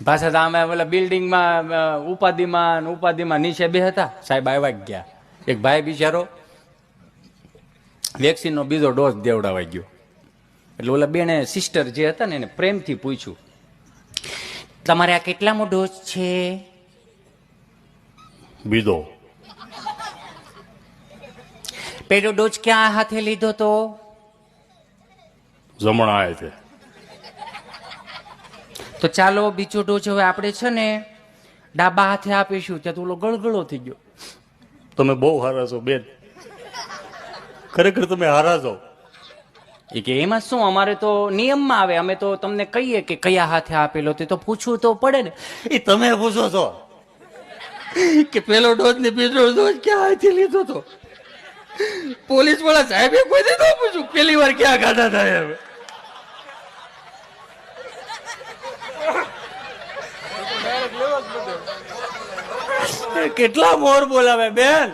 પાછા તો અમે ઓલા બિલ્ડિંગમાં ઉપાધિમાં નીચે બે હતા. સાહેબ આવ્યા ગયા. એક ભાઈ બિચારો વેક્સિનનો બીજો ડોઝ દેવડાવાઈ ગયો. એટલે ઓલા બેને સિસ્ટર જે હતા ને એને પ્રેમથી પૂછ્યું, તમારે આ કેટલામો ડોઝ છે? બીજો. પેલો ડોઝ ક્યાં હાથે લીધો તો? જમણા આવે છે. તો ચાલો બીજો ડોઝ હવે આપણે છે ને ડાબા હાથે આપીશું. ત્યાં તો ઓલો ગળગળો થઈ ગયો. તમે બહુ હારા છો બેન, ખરેખર તમે હારા છો. એ કે એમાં શું, અમારે તો નિયમમાં આવે, અમે તો તમને કહીએ કે કયા હાથે આપેલો તે તો પૂછવું તો પડે ને. એ તમે પૂછો છો કે પેલો ડોઝ ને બીજો ડોઝ ક્યાં હાથે લીધો તો? પોલીસ વાળા સાહેબે કોઈ ન પૂછ્યું પેલી વાર ક્યાં ગાડા થાય. હવે કેટલા મોર બોલાવે બેન.